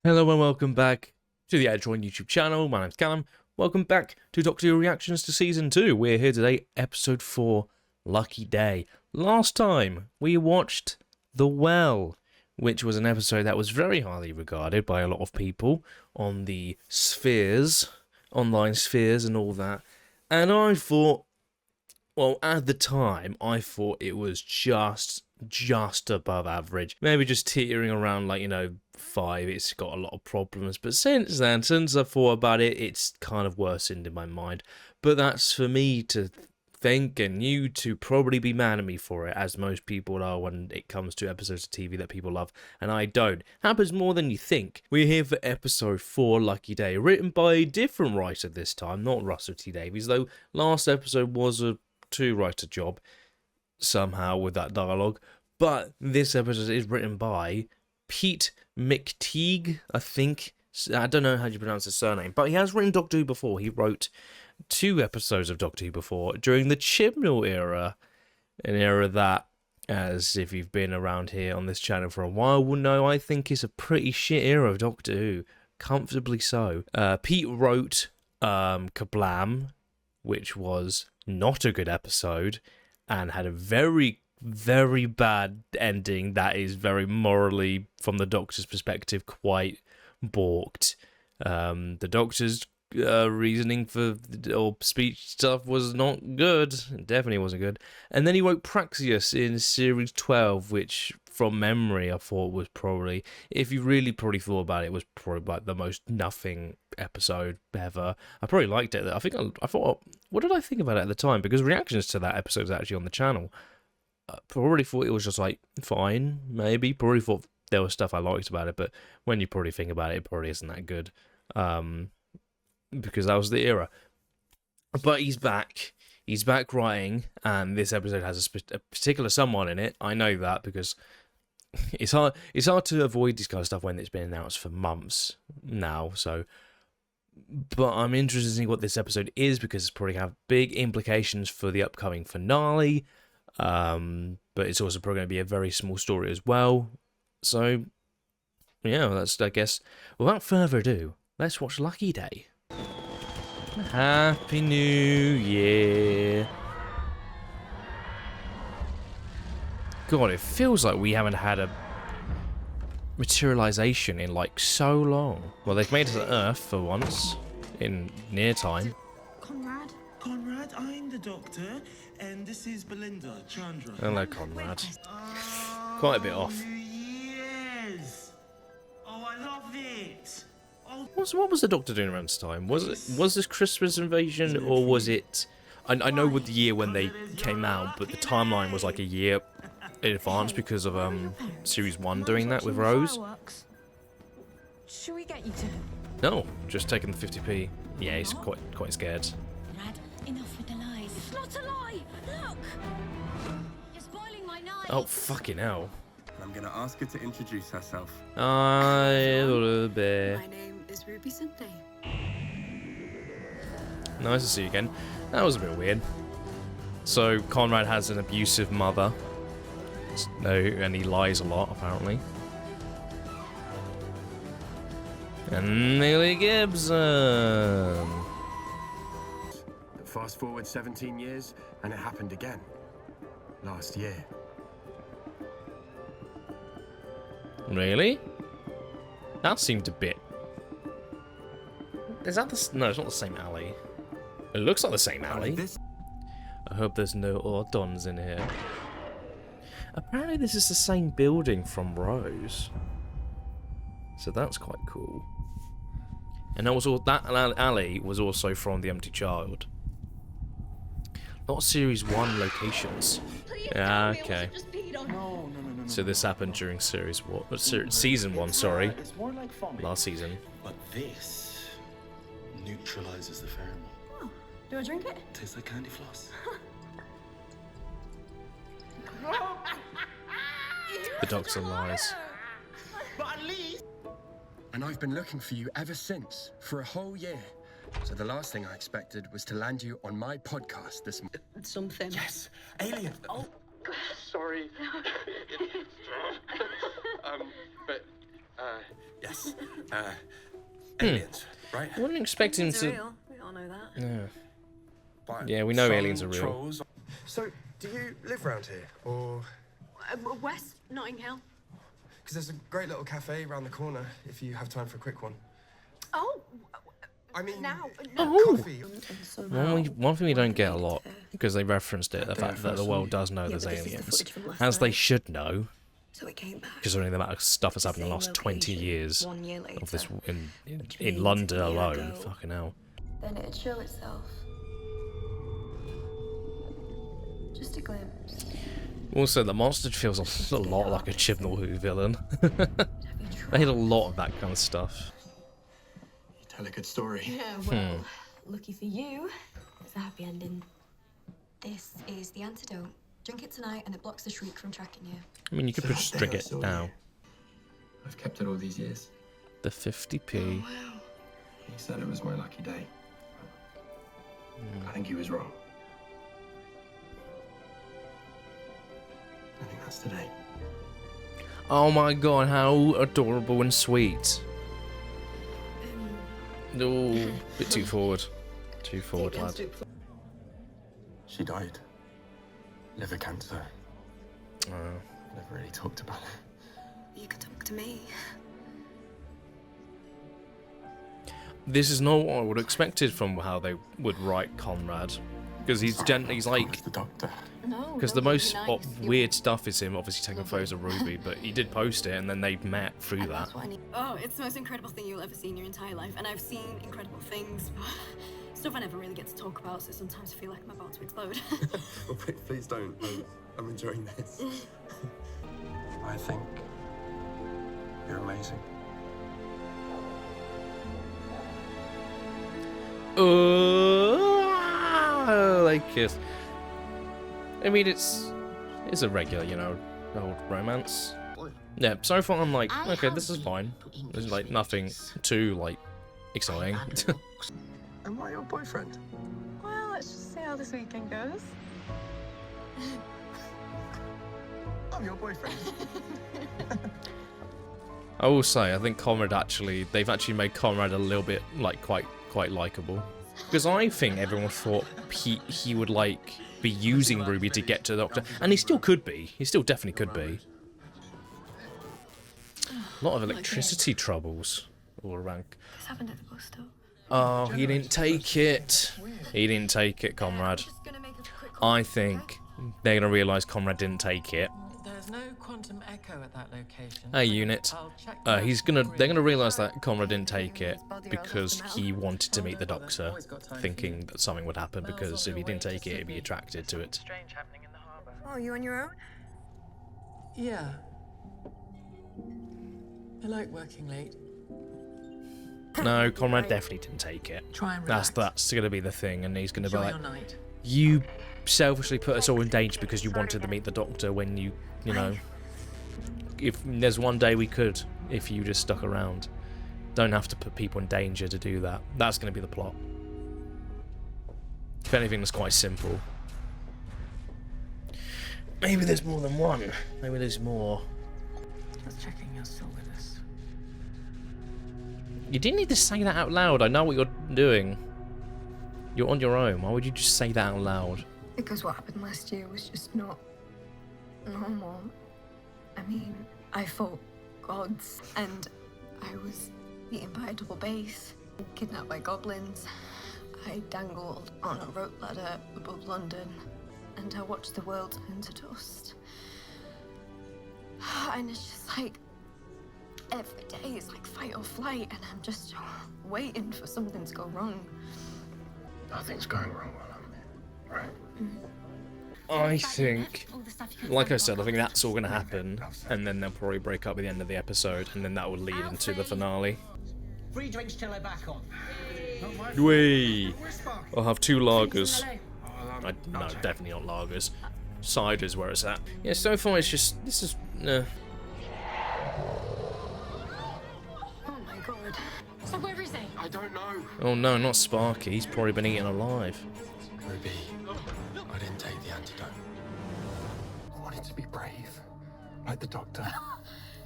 Hello and welcome back to the EDITRON YouTube channel. My name's Callum. Welcome back to Doctor Who Reactions to Season 2. We're here today, Episode 4, Lucky Day. Last time, we watched The Well, which was an episode that was very highly regarded by a lot of people on the spheres, online spheres and all that. And I thought, well, at the time, I thought it was just above average. Maybe just teetering around, like, 5. It's got a lot of problems. But since then, since I thought about it, it's kind of worsened in my mind. But that's for me to think, and you to probably be mad at me for it, as most people are when it comes to episodes of TV that people love, and I don't. Happens more than you think. We're here for episode 4, Lucky Day, written by a different writer this time, not Russell T Davies, though last episode was a two-writer job somehow with that dialogue. But this episode is written by Pete McTeague, I think. I don't know how you pronounce his surname, but he has written Doctor Who before. He wrote 2 episodes of Doctor Who before during the Chibnall era, an era that, as if you've been around here on this channel for a while, will know I think is a pretty shit era of Doctor Who, comfortably so. Pete wrote Kablam, which was not a good episode and had a very bad ending that is very morally, from the Doctor's perspective, quite balked. The Doctor's reasoning for or speech stuff was not good. It definitely wasn't good. And then he wrote Praxeus in series 12, which from memory I thought was probably, if you really probably thought about it, was probably like the most nothing episode ever. I probably liked it. I thought, what did I think about it at the time? Because reactions to that episode is actually on the channel. I probably thought it was just like fine, maybe. Probably thought there was stuff I liked about it, but when you probably think about it, it probably isn't that good. Because that was the era. But he's back. He's back writing, and this episode has a particular someone in it. I know that because it's hard to avoid this kind of stuff when it's been announced for months now. So, but I'm interested in seeing what this episode is, because it's probably have big implications for the upcoming finale. But it's also probably going to be a very small story as well. So, yeah, that's, I guess, without further ado, let's watch Lucky Day. Happy New Year. God, it feels like we haven't had a materialization in like so long. Well, they've made it to Earth for once, in near time. Conrad, I'm the Doctor, and this is Belinda, Chandra. Hello, Conrad. Quite a bit off. Yes! Oh, I love it! Oh. What was the Doctor doing around this time? Was this Christmas invasion, or was it... I know with the year when they came out, but the timeline was like a year in advance because of Series 1 doing that with Rose. Should we get you to? No, just taking the 50p. Yeah, he's quite scared. Brad, enough with the lies. It's not a lie! Look! You're spoiling my night! Oh, fucking hell. I'm gonna ask her to introduce herself. I love a bear. My name is Ruby Sunday. Nice to see you again. That was a bit weird. So, Conrad has an abusive mother. No, and he lies a lot, apparently. And Millie Gibson. Fast forward 17 years, and it happened again. Last year. Really? That seemed a bit... Is that the... No, it's not the same alley. It looks like the same alley. I hope there's no Ordons in here. Apparently this is the same building from Rose. So that's quite cool. And that alley was also from The Empty Child. Not Series 1 locations. Yeah, okay. No. So this happened during Season 1, sorry. It's more like foaming. Last season. But this neutralizes the pheromone. Oh, do I drink it? Tastes like candy floss. The Doctor lies. But at least... And I've been looking for you ever since, for a whole year. So the last thing I expected was to land you on my podcast this month. Something. Yes, alien. Oh, Sorry. But, yeah. Yes. Aliens, right? I wasn't expecting It's to. real. We all know that. Yeah. But Yeah, we know some aliens are real. trolls- So, do you live around here, or? West Notting Hill. Because there's a great little cafe around the corner if you have time for a quick one. Oh, I mean, now. coffee. One thing we don't get a lot, because they referenced it, the fact that the world does know there's aliens, as they should know, So it came back. considering the amount of stuff that's happened in the last 20 years 1 year later. of this in means London a year alone. ago. Fucking hell. Then it'd show itself. Just a glimpse. Also, the monster feels a lot like a Chibnall Who villain. Have you They had a tried? lot of that kind of stuff. You tell a good story. Yeah, well, lucky for you, it's a happy ending. This is the antidote. Drink it tonight and it blocks the shriek from tracking you. I mean, you could So just that drink day I it saw now. you. I've kept it all these years. The 50p. He said it was my lucky day. I think he was wrong. I think that's today. Oh my god, how adorable and sweet. Oh, bit too forward. Too forward, lad. She died. Liver cancer. Oh. Never really talked about it. You could talk to me. This is not what I would have expected from how they would write Conrad. Because he's he's like... The doctor. No. Because the most weird stuff is him obviously taking photos of Ruby, but he did post it and then they met through that. Oh, it's the most incredible thing you'll ever see in your entire life. And I've seen incredible things, but stuff I never really get to talk about, so sometimes I feel like I'm about to explode. Well, please don't. I'm enjoying this. I think you're amazing. They kiss. I mean, it's a regular, you know, old romance. Yeah, so far I'm like, okay, this is fine. There's like nothing too like exciting. Am I your boyfriend? Well, let's just see how this weekend goes. I'm your boyfriend. I will say, I think Conrad they've actually made Conrad a little bit like quite likable. Because I think everyone thought he would like be using Ruby to get to the Doctor, and he still could be. He still definitely could be. A lot of electricity troubles all around. This happened at the bus stop. Oh, he didn't take it. He didn't take it, Conrad. Just gonna make a quick I think they're gonna realise Conrad didn't take it. There's no quantum echo at that location. Hey, unit. I'll check They're gonna realise that Conrad didn't take it because he wanted to meet the Doctor, thinking that something would happen. Because if he didn't take it, he'd be attracted to it. Strange happening in the harbour. Oh, you on your own? Yeah. I like working late. No, Conrad definitely didn't take it. Try and relax. That's gonna be the thing, and he's gonna be Enjoy like, your night. you selfishly put us all in danger because you wanted to meet the Doctor when you know. If there's one day we could, if you just stuck around. Don't have to put people in danger to do that. That's going to be the plot. If anything, it's quite simple. Maybe there's more than one. Maybe there's more. Just checking you're still with us. You didn't need to say that out loud. I know what you're doing. You're on your own. Why would you just say that out loud? Because what happened last year was just not normal. I mean, I fought gods, and I was eaten by a double bass, kidnapped by goblins. I dangled on a rope ladder above London, and I watched the world turn to dust. And it's just like, every day is like fight or flight, and I'm just waiting for something to go wrong. Nothing's going wrong while I'm here, right? I think, like I said, I think that's all going to happen, and then they'll probably break up at the end of the episode, and then that will lead into the finale. Free drinks till they're back on. Whee! I'll have 2 lagers. No, definitely not lagers. Cider's where it's at. Yeah, so far it's just, this is, Oh my god. So where is he? I don't know. oh no, not Sparky, he's probably been eaten alive. Ruby, I didn't take the antidote. I wanted to be brave, like the Doctor.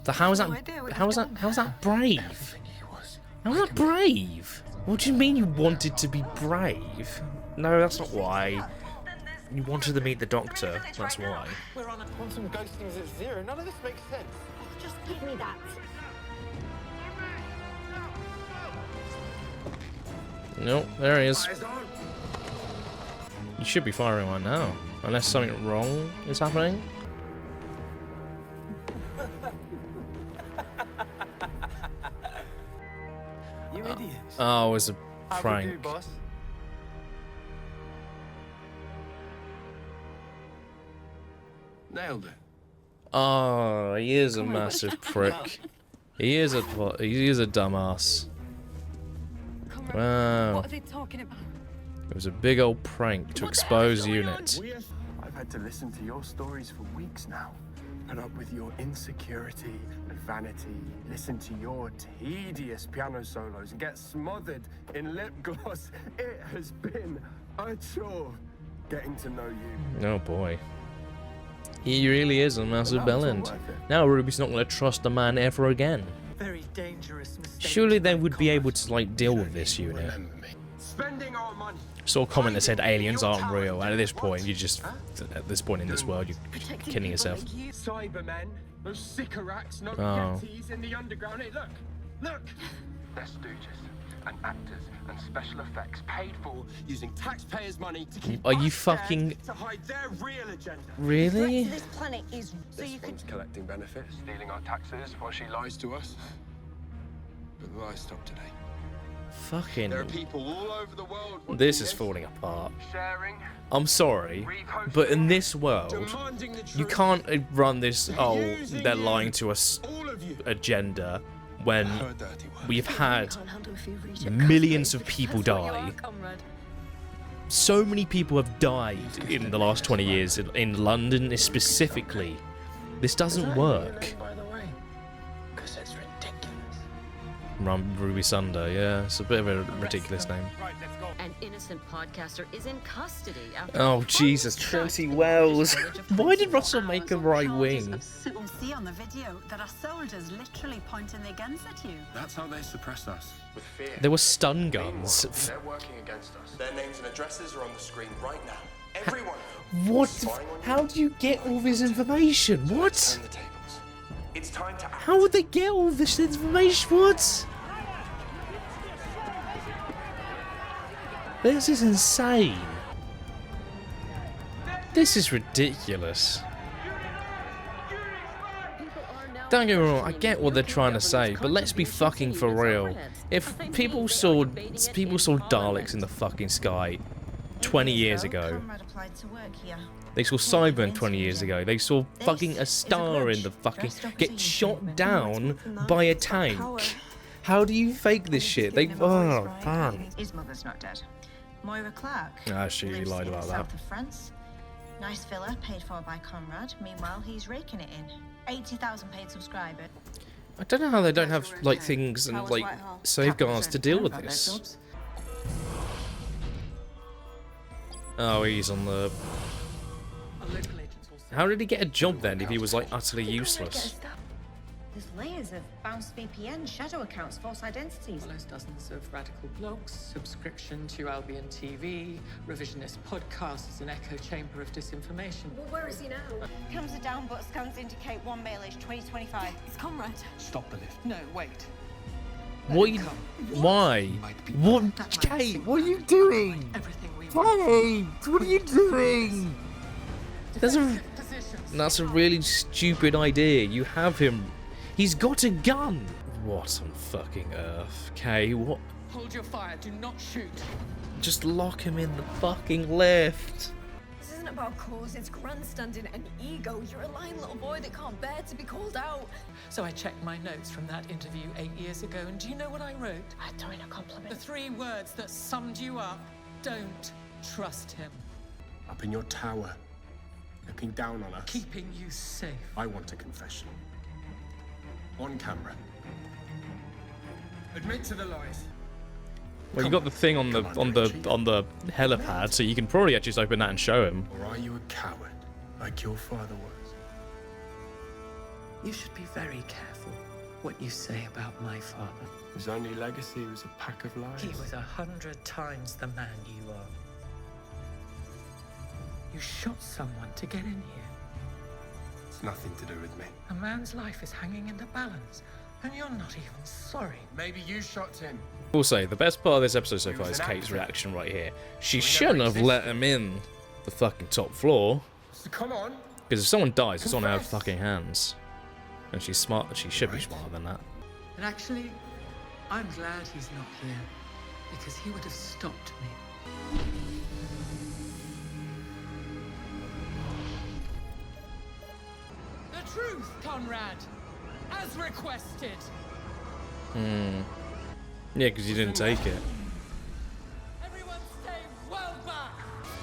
So how is No that? idea what How is you've that? done. How is that brave? Everything he was. How is that brave? What do you mean you wanted to be brave? No, that's not why. You wanted to meet the doctor. That's why. We're on a quantum ghosting's at zero. None of this makes sense. Just give me that. Nope, there he is. You should be firing right now, unless something wrong is happening. You idiots. Oh, it was a How we prank. do, boss? Nailed it. Oh, he is a massive prick. He is a dumbass. Conrad, Wow. what are they talking about? It was a big old prank to expose Unit. I've had to listen to your stories for weeks now. Put up with your insecurity and vanity, listen to your tedious piano solos, and get smothered in lip gloss. It has been a chore getting to know you. Oh boy. He really is a massive But now it's all bellend. worth it. Now Ruby's not going to trust the man ever again. Very dangerous mistake. Surely they to make, would be able Conrad. to like deal with this Unit. Remember me. Spending our money. Saw a comment that said aliens aren't real, and at this point you just, at this point in this world, you're Protecting killing people yourself. like you. Cybermen, those sycorax, no Oh. yetis in the underground. Hey, look, look. They're stooges and actors and special effects paid for using taxpayers' money to keep Are you us scared fucking- to hide their real agenda. Really? This planet is so This you could. one's collecting benefits, stealing our taxes while she lies to us. But the lies stop today. Fucking. There are people all over the world. This watching is falling apart. sharing, I'm sorry, but in this world, demanding the you truth. can't run this, oh, they're lying to us All of you. agenda when Her dirty work. we've had Can't handle if you reach it. millions of people That's what you die. are, Conrad. So many people have died in the last 20 years, in London specifically. This doesn't work. By the way, because it's ridiculous. Ruby Sunder, yeah, it's a bit of a ridiculous name. An innocent podcaster is in custody after Oh, a Jesus, false Trinity charge Wells. of Why did 24 Russell make a hours on right charges wing? of civil- You'll see on the video there are soldiers literally pointing their guns at you. That's how they suppress us. With fear. There were stun guns. They're working against us. Their names and addresses are on the screen right now. Everyone. What? How do you get all this information? What? Turn the tables. It's time to act. How would they get all this information? What? This is insane. This is ridiculous. Don't get me wrong, I get what they're trying to say, but let's be fucking for real. If people saw Daleks in the fucking sky 20 years ago, Conrad applied to work here. they saw Cybermen 20 years ago, they saw fucking a star in the fucking get shot down by a tank. How do you fake this shit? They oh man. His mother's not dead. Moira Clark. Ah, she lives lied in about the that. south of France. Nice villa paid for by Conrad. Meanwhile, he's raking it in. 80,000 paid subscribers. I don't know how they don't have like things and like safeguards to deal with this. Oh, he's on the. How did he get a job then if he was like utterly useless? There's layers of bounced VPN, shadow accounts, false identities. Follows dozens of radical blogs, subscription to Albion TV, revisionist podcasts, an echo chamber of disinformation. Well, where is he now? Cams are down, but scans indicate one male age 2025. It's Conrad. Stop the lift. No, wait. What? Why? What? Kate, what are you doing? Everything we Kate, what are you doing? That's a really stupid idea. You have him. He's got a gun. What on fucking earth? Kay, what? Hold your fire, do not shoot. Just lock him in the fucking lift. This isn't about cause, it's grandstanding and ego. You're a lying little boy that can't bear to be called out. So I checked my notes from that interview 8 years ago, and do you know what I wrote? I throw in a compliment. The 3 words that summed you up. Don't trust him. Up in your tower, looking down on us. Keeping you safe. I want a confession. On camera. Admit to the lies. Well, you got the thing on the helipad, so you can probably just open that and show him. Or are you a coward, like your father was? You should be very careful what you say about my father. His only legacy was a pack of lies. He was 100 times the man you are. You shot someone to get in here. It's nothing to do with me. A man's life is hanging in the balance, and you're not even sorry. Maybe you shot him. We'll say the best part of this episode so He far was is an Kate's actor. reaction right here. She We never shouldn't have let existed. him in the fucking top floor. So come on. Because if someone dies, it's on her Confess. fucking hands. And she's smart. She should be smarter than that. And actually, I'm glad he's not here, because he would have stopped me. The truth, Conrad, as requested. Yeah, because you didn't take it. Everyone stay well back.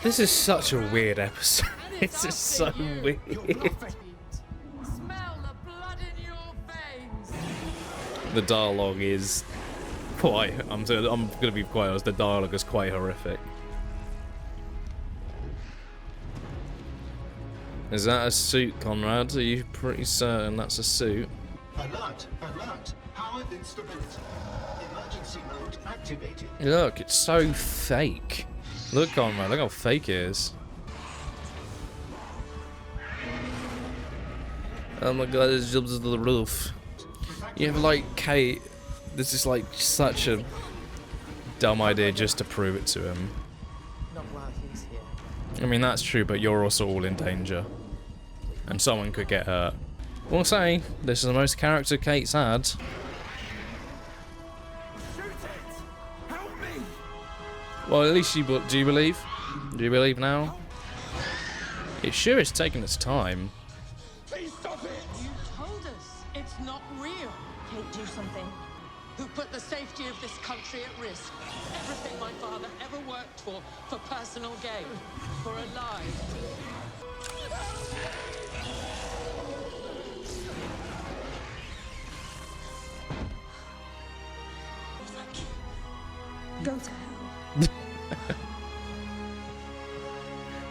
This is such a weird episode. This is so weird. Smell the blood in your veins. The dialogue is quite. I'm gonna be quite honest. The dialogue is quite horrific. Is that a suit, Conrad? Are you pretty certain that's a suit? Alert! Alert! Power instability. Emergency mode activated. Look, it's so fake. Look, Conrad, look how fake it is. Oh my god, it jumps to the roof. You have like Kate. This is like such a dumb idea just to prove it to him. Not while he's here. I mean, that's true, but you're also all in danger. And someone could get hurt. We'll say, this is the most character Kate's had. Shoot it! Help me! Well, at least do you believe? Do you believe now? It sure is taking its time. Please stop it! You told us it's not real. Kate, do something. Who put the safety of this country at risk. Everything my father ever worked for personal gain, for a lie. Go to hell.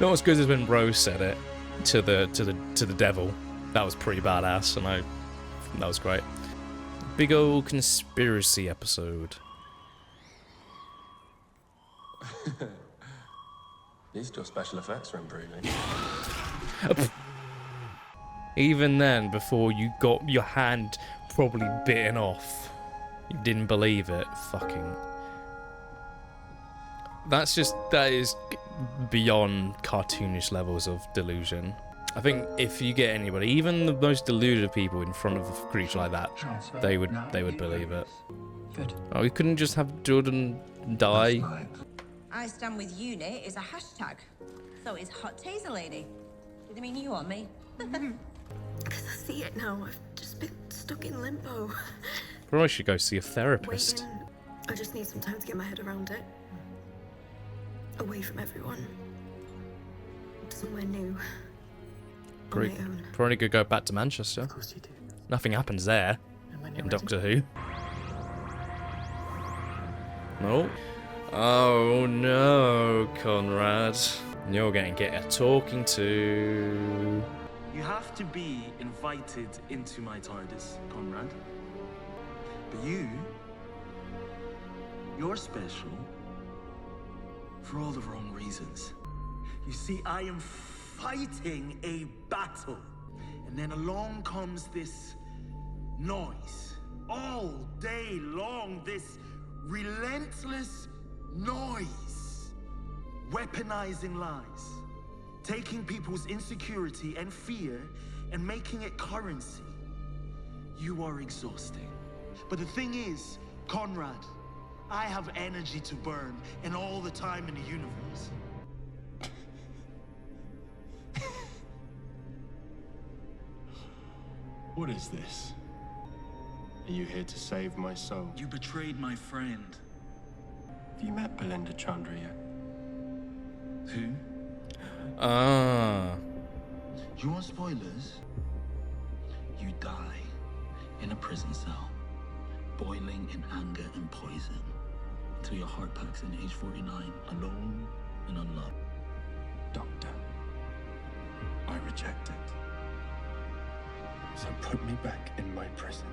Not as good as when Rose said it to the devil. That was pretty badass, and that was great. Big old conspiracy episode. At least your special effects are improving. Even then, before you got your hand probably bitten off, you didn't believe it. Fucking. That is beyond cartoonish levels of delusion. I think if you get anybody, even the most deluded people in front of a creature like that, they would believe it. Good. Oh, we couldn't just have Jordan die. I stand with unit is a hashtag. So is hot taser lady. Did they mean you or me? Because I see it now. I've just been stuck in limbo. Probably should go see a therapist. Waiting. I just need some time to get my head around it. Away from everyone. Somewhere new. On my own. Probably could go back to Manchester. Of course you do. Nothing happens there And when you're in ready. Doctor Who. No. Oh no, Conrad. You're going to get a talking to. You have to be invited into my TARDIS, Conrad. But you're special for all the wrong reasons. You see, I am fighting a battle, and then along comes this noise. All day long, this relentless noise. Weaponizing lies. Taking people's insecurity and fear and making it currency. You are exhausting. But the thing is, Conrad, I have energy to burn and all the time in the universe. What is this? Are you here to save my soul? You betrayed my friend. Have you met Belinda Chandra yet? Who? Ah. You want spoilers? You die in a prison cell, boiling in anger and poison, until your heart packs in age 49, alone and unloved. Doctor, I reject it. So put me back in my prison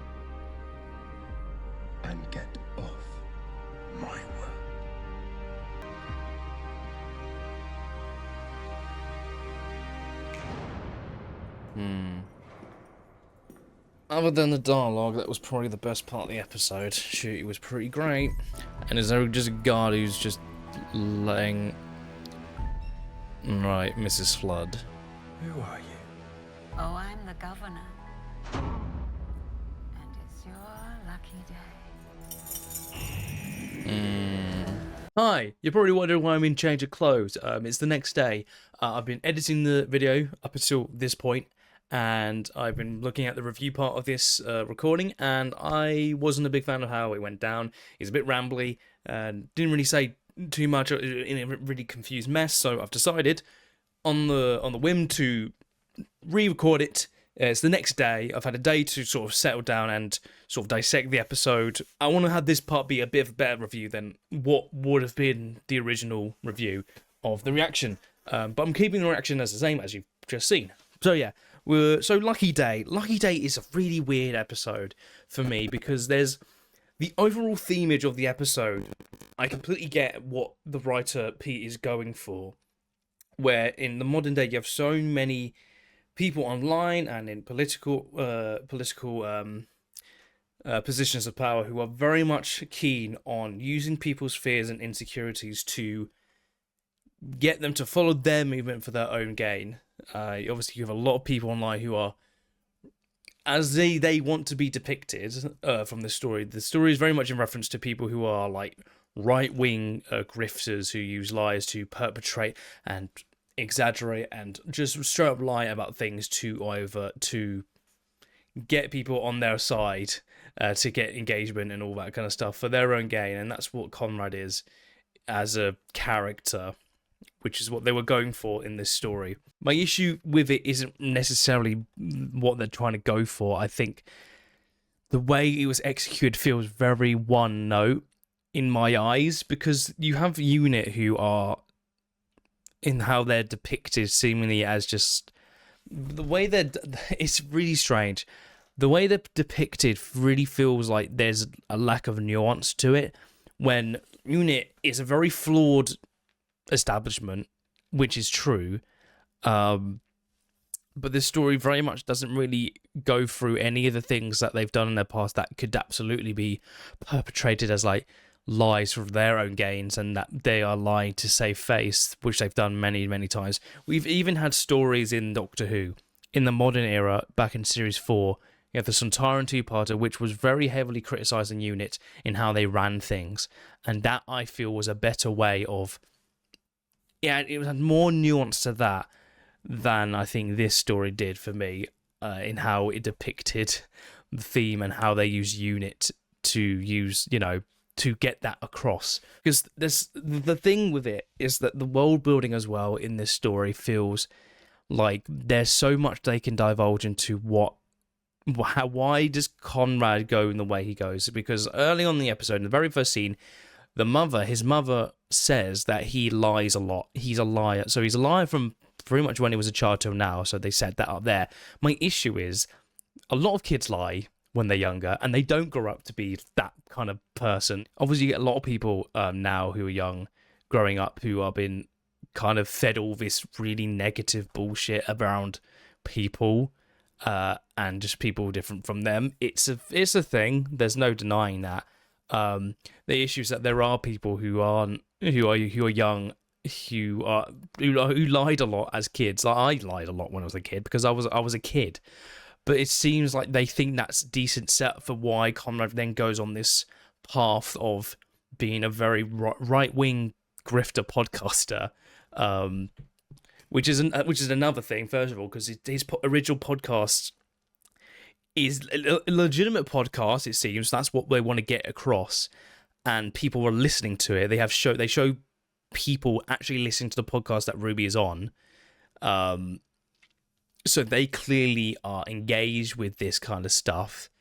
and get off my world. Other than the dialogue, that was probably the best part of the episode. Shoot, it was pretty great. And is there just a guard who's just letting... Right, Mrs. Flood. Who are you? Oh, I'm the governor. And it's your lucky day. Hi, you're probably wondering why I'm in change of clothes. It's the next day. I've been editing the video up until this point, and I've been looking at the review part of this recording, and I wasn't a big fan of how it went down. It's a bit rambly, and didn't really say too much in a really confused mess, so I've decided on the whim to re-record it. It's the next day. I've had a day to sort of settle down and sort of dissect the episode. I want to have this part be a bit of a better review than what would have been the original review of the reaction. But I'm keeping the reaction as the same as you've just seen. So yeah, so Lucky Day. Lucky Day is a really weird episode for me because there's the overall themage of the episode. I completely get what the writer Pete is going for, where in the modern day you have so many people online and in political positions of power who are very much keen on using people's fears and insecurities to get them to follow their movement for their own gain. Obviously, you have a lot of people online who are, as they want to be depicted from the story. The story is very much in reference to people who are like right-wing grifters who use lies to perpetrate and exaggerate and just straight up lie about things to get people on their side, to get engagement and all that kind of stuff for their own gain. And that's what Conrad is as a character, which is what they were going for in this story. My issue with it isn't necessarily what they're trying to go for. I think the way it was executed feels very one note in my eyes, because you have Unit who are, in how they're depicted, seemingly as just the way it's really strange. The way they're depicted really feels like there's a lack of nuance to it, when Unit is a very flawed establishment, which is true, but this story very much doesn't really go through any of the things that they've done in their past that could absolutely be perpetrated as like lies for their own gains, and that they are lying to save face, which they've done many times. We've even had stories in Doctor Who in the modern era, back in series 4. You have the Sontaran two-parter, which was very heavily criticising Unit in how they ran things, and that I feel was a better way of, it had more nuance to that than I think this story did for me, in how it depicted the theme and how they use Unit to use, to get that across. Because the thing with it is that the world building as well in this story feels like there's so much they can divulge into why does Conrad go in the way he goes? Because early on in the episode, in the very first scene, his mother says that he lies a lot. He's a liar. So he's a liar from pretty much when he was a child till now. So they set that up there. My issue is a lot of kids lie when they're younger, and they don't grow up to be that kind of person. Obviously, you get a lot of people now who are young, growing up, who have been kind of fed all this really negative bullshit around people, and just people different from them. It's a thing. There's no denying that. The issue is that there are people who are young, who lied a lot as kids. Like, I lied a lot when I was a kid because I was a kid. But it seems like they think that's a decent set for why Conrad then goes on this path of being a very right-wing grifter podcaster, which is another thing, first of all, because his original podcast is a legitimate podcast, it seems. That's what they want to get across, and people are listening to it. They show people actually listening to the podcast that Ruby is on. So they clearly are engaged with this kind of stuff.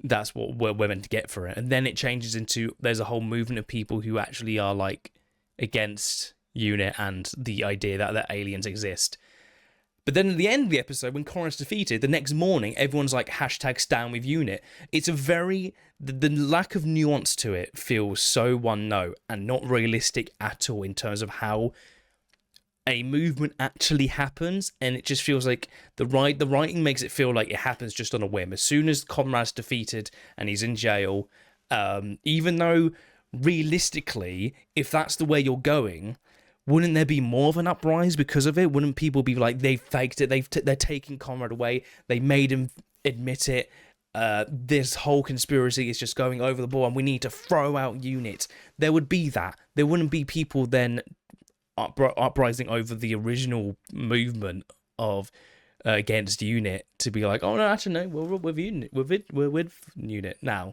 That's what we're meant to get for it. And then it changes into, there's a whole movement of people who actually are like against Unit and the idea that aliens exist. But then at the end of the episode, when Conrad's defeated, the next morning, everyone's like, #stand with unit. It's a very... The lack of nuance to it feels so one note and not realistic at all in terms of how a movement actually happens. And it just feels like the writing makes it feel like it happens just on a whim. As soon as Conrad's defeated and he's in jail, even though realistically, if that's the way you're going... Wouldn't there be more of an uprise because of it? Wouldn't people be like, they faked it, they're taking Conrad away, they made him admit it, this whole conspiracy is just going over the board and we need to throw out units? There would be that. There wouldn't be people then uprising over the original movement of against unit to be like, oh no, actually no, we're with unit, we're with unit now.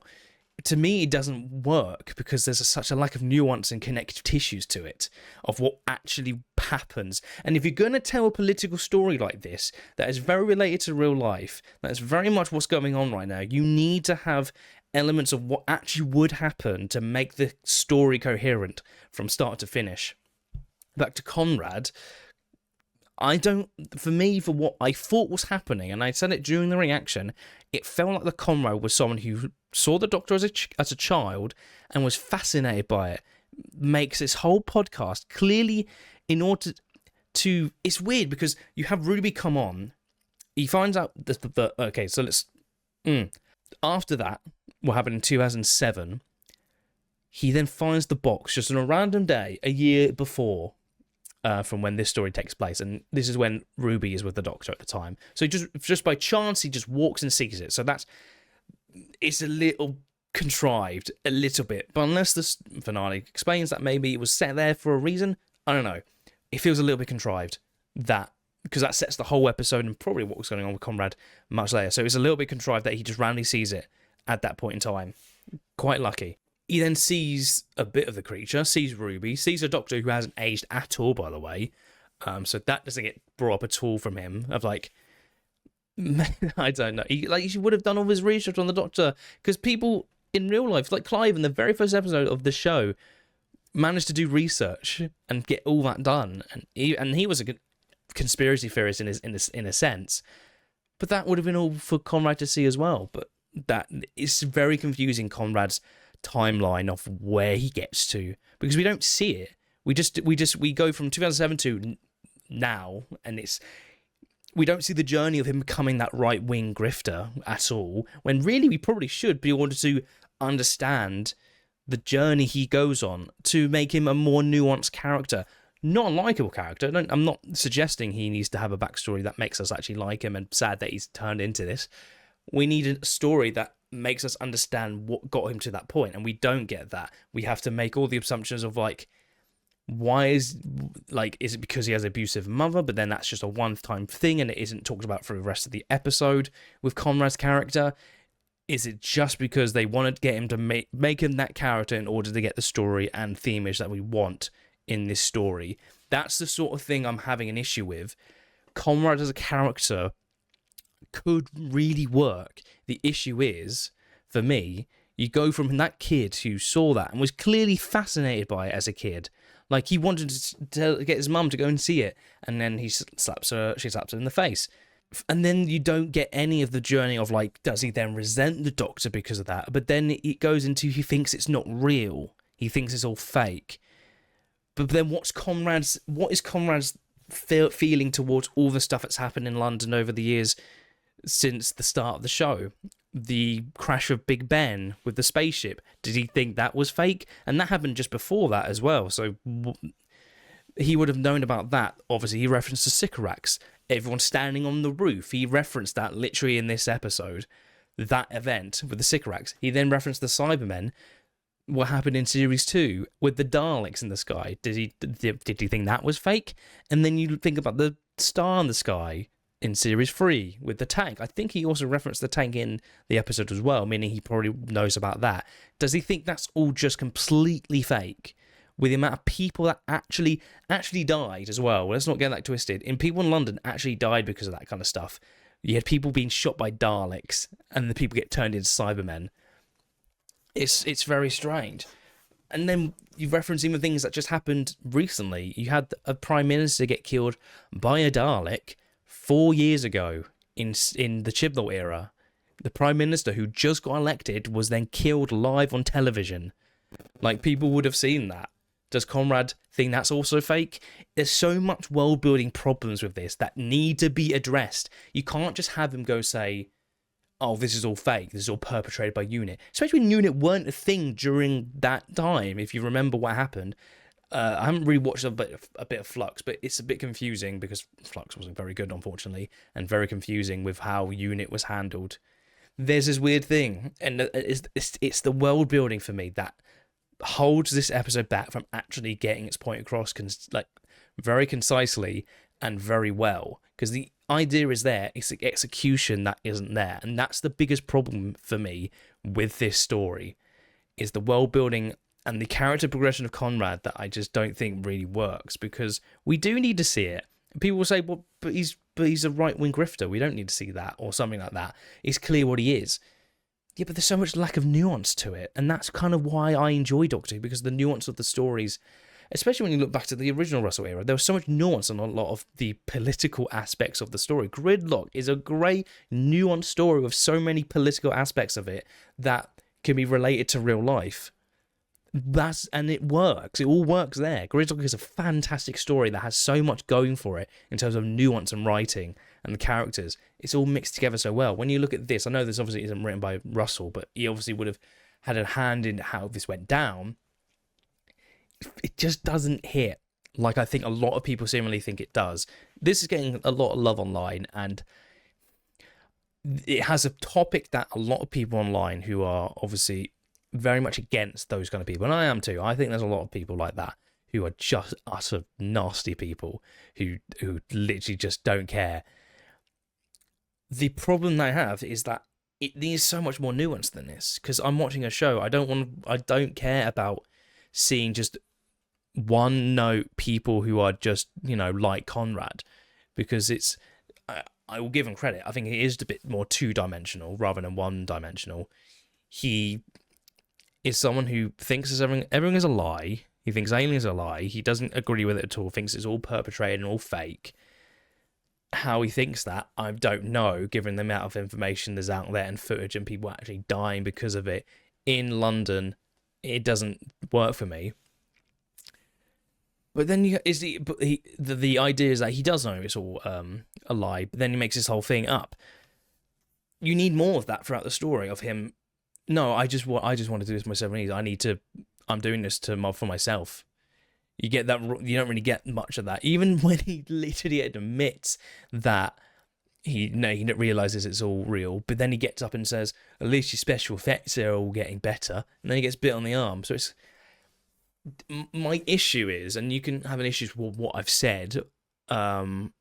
To me, it doesn't work because there's such a lack of nuance and connective tissues to it of what actually happens. And if you're going to tell a political story like this that is very related to real life, that's very much what's going on right now, you need to have elements of what actually would happen to make the story coherent from start to finish. Back to Conrad, for what I thought was happening, and I said it during the reaction, it felt like the Conrad was someone who saw the Doctor as a child and was fascinated by it. Makes this whole podcast clearly in order to... It's weird because you have Ruby come on. He finds out okay, so let's... After that, what happened in 2007, he then finds the box just on a random day, a year before... from when this story takes place, and this is when Ruby is with the Doctor at the time. So just by chance, he just walks and sees it. So it's a little contrived, a little bit. But unless the finale explains that maybe it was set there for a reason, I don't know. It feels a little bit contrived, because that sets the whole episode and probably what was going on with Conrad much later. So it's a little bit contrived that he just randomly sees it at that point in time. Quite lucky. He then sees a bit of the creature, sees Ruby, sees a Doctor who hasn't aged at all, by the way. So that doesn't get brought up at all from him. Of like, I don't know. He would have done all his research on the Doctor, because people in real life, like Clive in the very first episode of the show, managed to do research and get all that done. And he was a good conspiracy theorist in a sense. But that would have been all for Conrad to see as well. But that it's very confusing, Conrad's timeline of where he gets to, because we don't see it. We go from 2007 to now, and we don't see the journey of him becoming that right-wing grifter at all, when really we probably should be able to understand the journey he goes on to make him a more nuanced character. Not a likeable character. I'm not suggesting he needs to have a backstory that makes us actually like him, and sad that he's turned into this. We need a story that makes us understand what got him to that point, and we don't get that. We have to make all the assumptions of like, is it because he has an abusive mother, but then that's just a one-time thing and it isn't talked about for the rest of the episode with Conrad's character? Is it just because they wanted to get him to make him that character in order to get the story and themage that we want in this story? That's the sort of thing I'm having an issue with. Conrad as a character could really work. The issue is, for me, you go from that kid who saw that and was clearly fascinated by it as a kid. Like, he wanted to get his mum to go and see it, and then she slaps her in the face. And then you don't get any of the journey of, like, does he then resent the Doctor because of that? But then it goes into he thinks it's not real. He thinks it's all fake. But then what is Conrad's feeling towards all the stuff that's happened in London over the years since the start of the show? The crash of Big Ben with the spaceship, did he think that was fake? And that happened just before that as well, so he would have known about that. Obviously, he referenced the Sycorax, everyone standing on the roof. He referenced that literally in this episode, that event with the Sycorax. He then referenced the Cybermen, what happened in Series 2 with the Daleks in the sky. Did he think that was fake? And then you think about the star in the sky in Series 3 with the tank. I think he also referenced the tank in the episode as well, meaning he probably knows about that. Does he think that's all just completely fake? With the amount of people that actually died as well. Let's not get that twisted. And people in London actually died because of that kind of stuff. You had people being shot by Daleks, and the people get turned into Cybermen. It's very strange. And then you reference even things that just happened recently. You had a Prime Minister get killed by a Dalek 4 years ago in the Chibnall era, the Prime Minister who just got elected was then killed live on television. Like, people would have seen that. Does Conrad think that's also fake? There's so much world-building problems with this that need to be addressed. You can't just have him go say, oh, this is all fake, this is all perpetrated by UNIT. Especially when UNIT weren't a thing during that time, if you remember what happened. I haven't really watched a bit of Flux, but it's a bit confusing because Flux wasn't very good, unfortunately, and very confusing with how UNIT was handled. There's this weird thing, and it's the world building for me that holds this episode back from actually getting its point across, very concisely and very well. Because the idea is there, it's the execution that isn't there, and that's the biggest problem for me with this story, is the world building and the character progression of Conrad that I just don't think really works, because we do need to see it. People will say, well, but he's a right-wing grifter, we don't need to see that, or something like that. It's clear what he is. Yeah, but there's so much lack of nuance to it, and that's kind of why I enjoy Doctor Who, because the nuance of the stories, especially when you look back to the original Russell era, there was so much nuance on a lot of the political aspects of the story. Gridlock is a great nuanced story with so many political aspects of it that can be related to real life. And it works. It all works there. Gridlock is a fantastic story that has so much going for it in terms of nuance and writing and the characters. It's all mixed together so well. When you look at this, I know this obviously isn't written by Russell, but he obviously would have had a hand in how this went down. It just doesn't hit like I think a lot of people seemingly think it does. This is getting a lot of love online, and it has a topic that a lot of people online who are obviously very much against those kind of people, and I am too. I think there's a lot of people like that who are just utter nasty people who literally just don't care. The problem they have is that it needs so much more nuance than this, because I'm watching a show. I don't care about seeing just one note people who are just, like Conrad, because it's, I will give him credit. I think it is a bit more two-dimensional rather than one-dimensional. He is someone who thinks everything is a lie. He thinks aliens are a lie. He doesn't agree with it at all. Thinks it's all perpetrated and all fake. How he thinks that, I don't know, given the amount of information there's out there and footage and people actually dying because of it in London. It doesn't work for me. But then the idea is that he does know it's all a lie, but then he makes this whole thing up. You need more of that throughout the story of him. No, I just want to do this myself. I'm doing this for myself. You get that? You don't really get much of that. Even when he literally admits that he realizes it's all real, but then he gets up and says, "At least your special effects are all getting better," and then he gets bit on the arm. So it's my issue is, and you can have an issue with what I've said in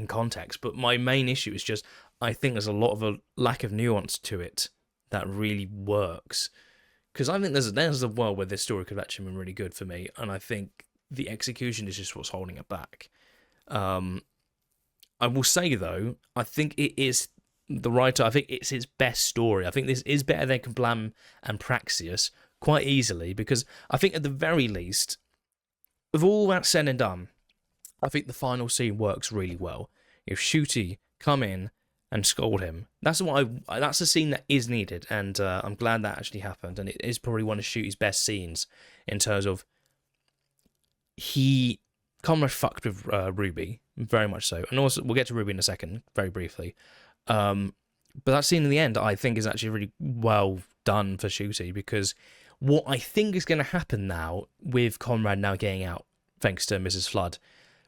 context, but my main issue is just I think there's a lot of a lack of nuance to it that really works, because I think there's a world where this story could have actually been really good for me, and I think the execution is just what's holding it back. I will say though, I think it is the writer. I think it's his best story. I think this is better than Kablam and Praxius quite easily, because I think at the very least, with all that said and done, I think the final scene works really well. If Shooty come in and scold him, that's a scene that is needed, and I'm glad that actually happened, and it is probably one of Shooty's best scenes in terms of Conrad fucked with Ruby, very much so, and also we'll get to Ruby in a second, very briefly. But that scene in the end, I think, is actually really well done for Shooty, because what I think is going to happen now with Conrad now getting out, thanks to Mrs. Flood,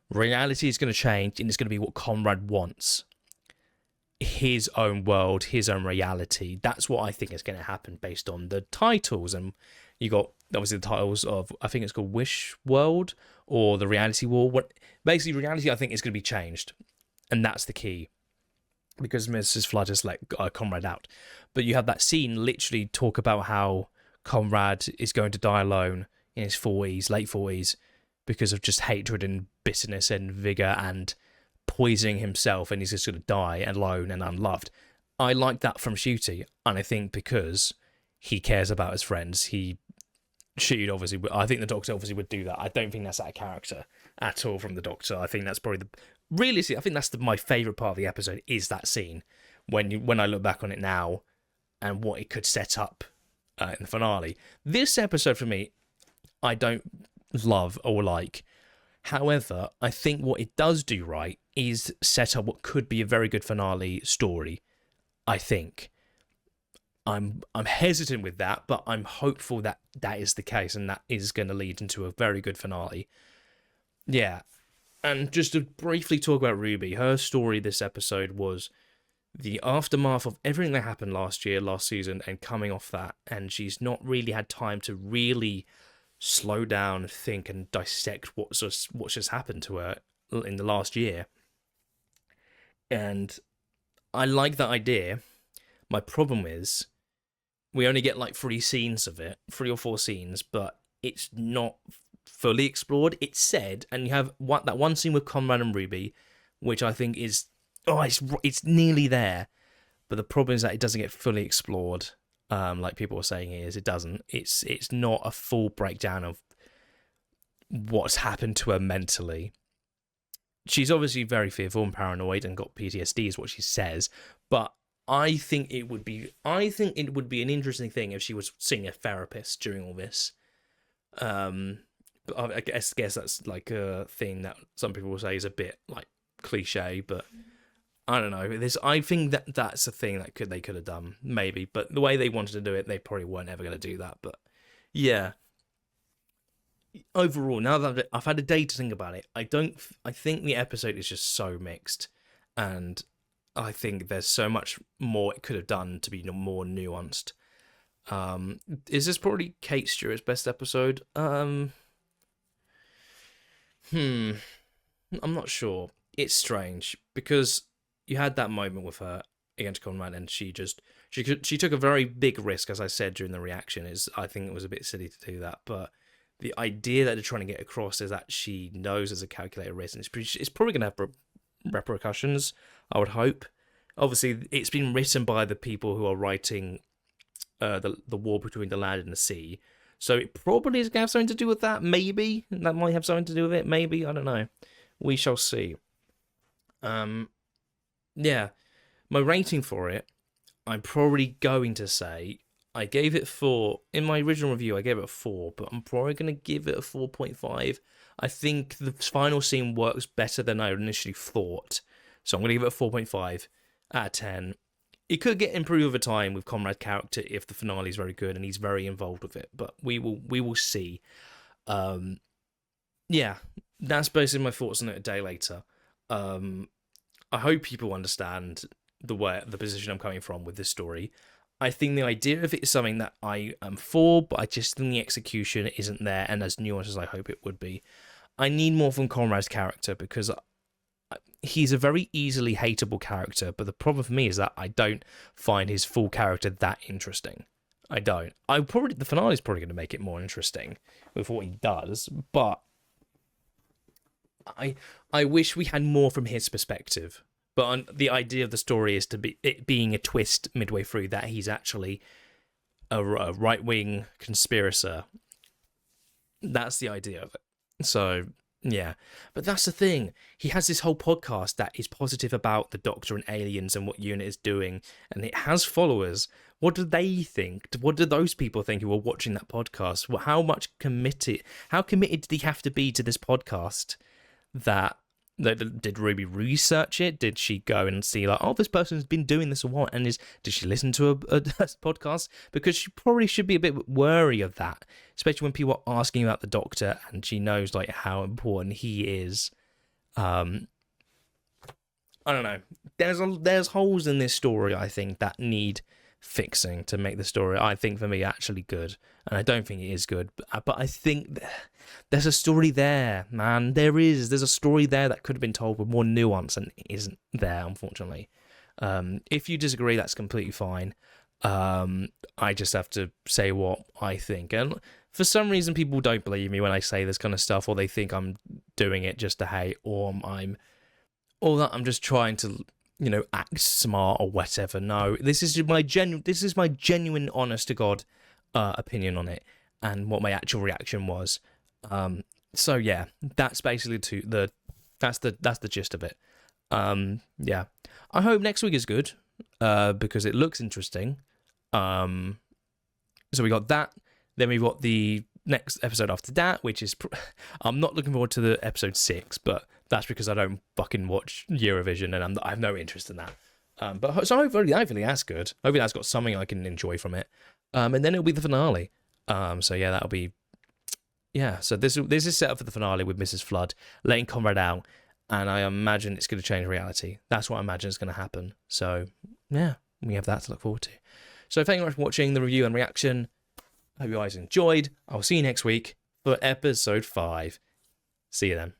reality is going to change, and it's going to be what Conrad wants. His own world, his own reality. That's what I think is going to happen based on the titles. And you got obviously the titles of, I think it's called Wish World or the Reality War. Basically, reality I think is going to be changed, and that's the key, because Mrs. Flood has let Conrad out. But you have that scene literally talk about how Conrad is going to die alone in his 40s, late 40s, because of just hatred and bitterness and vigor and poisoning himself, and he's just going to die alone and unloved. I like that from Shooty, and I think because he cares about his friends, he she'd obviously, I think the Doctor obviously would do that. I don't think that's out of character at all from the Doctor. I think that's probably realistically, I think that's my favourite part of the episode is that scene when I look back on it now and what it could set up in the finale. This episode for me, I don't love or like. However, I think what it does do right is set up what could be a very good finale story. I think. I'm hesitant with that, but I'm hopeful that that is the case and that is going to lead into a very good finale. Yeah. And just to briefly talk about Ruby, her story this episode was the aftermath of everything that happened last season, and coming off that, and she's not really had time to really slow down, think, and dissect what's just happened to her in the last year. And I like that idea. My problem is we only get like 3 scenes of it, 3 or 4 scenes, but it's not fully explored. It's said, and you have that one scene with Conrad and Ruby, which I think is, it's nearly there. But the problem is that it doesn't get fully explored. Like people are saying it doesn't. It's not a full breakdown of what's happened to her mentally. She's obviously very fearful and paranoid and got PTSD is what she says, but I think it would be an interesting thing if she was seeing a therapist during all this. But I guess that's like a thing that some people will say is a bit like cliche, but I don't know. I think that's a thing that they could have done, maybe. But the way they wanted to do it, they probably weren't ever going to do that. But yeah, overall, now that I've had a day to think about it, I think the episode is just so mixed, and I think there's so much more it could have done to be more nuanced. Is this probably Kate Stewart's best episode? I'm not sure. It's strange because you had that moment with her against Conrad, and she took a very big risk, as I said during the reaction. I think it was a bit silly to do that, but the idea that they're trying to get across is that she knows there's a calculated risk, and it's probably going to have repercussions, I would hope. Obviously, it's been written by the people who are writing the war between the land and the sea, so it probably is going to have something to do with that. Maybe that might have something to do with it. Maybe, I don't know. We shall see. Yeah, my rating for it, I'm probably going to say I gave it 4. In my original review, I gave it a 4, but I'm probably going to give it a 4.5. I think the final scene works better than I initially thought, so I'm going to give it a 4.5 out of 10. It could get improved over time with Conrad's character if the finale is very good and he's very involved with it, but we will see. Yeah, that's basically my thoughts on it a day later. I hope people understand the position I'm coming from with this story. I think the idea of it is something that I am for, but I just think the execution isn't there and as nuanced as I hope it would be. I need more from Conrad's character because he's a very easily hateable character, but the problem for me is that I don't find his full character that interesting. I don't. The finale is probably going to make it more interesting with what he does, but I wish we had more from his perspective. But the idea of the story is to be it being a twist midway through that he's actually a right-wing conspirator. That's the idea of it. So, yeah. But that's the thing. He has this whole podcast that is positive about the Doctor and aliens and what UNIT is doing. And it has followers. What do they think? What do those people think who are watching that podcast? How committed did he have to be to this podcast? Did Ruby research it? Did she go and see like, oh, this person's been doing this a while, and did she listen to a podcast? Because she probably should be a bit wary of that, especially when people are asking about the Doctor, and she knows like how important he is. I don't know. There's holes in this story I think that need fixing to make the story, I think, for me, actually good. And I don't think it is good, but I think there's a story there, man. There's a story there that could have been told with more nuance and isn't there, unfortunately. If you disagree, that's completely fine. I just have to say what I think. And for some reason, people don't believe me when I say this kind of stuff, or they think I'm doing it just to hate, or that I'm just trying to, act smart or whatever. No, this is my genuine, honest to God opinion on it. and what my actual reaction was. So yeah, that's basically that's the gist of it. Yeah, I hope next week is good, because it looks interesting. So we got that, then we've got the next episode after that, which is I'm not looking forward to the episode 6, but that's because I don't fucking watch Eurovision, and I have no interest in that. But so hopefully that's good. Hopefully that's got something I can enjoy from it. And then it'll be the finale. So yeah, that'll be, yeah. So this is set up for the finale with Mrs. Flood letting Conrad out, and I imagine it's going to change reality. That's what I imagine is going to happen. So yeah, we have that to look forward to. So thank you very much for watching the review and reaction. I hope you guys enjoyed. I'll see you next week for episode 5. See you then.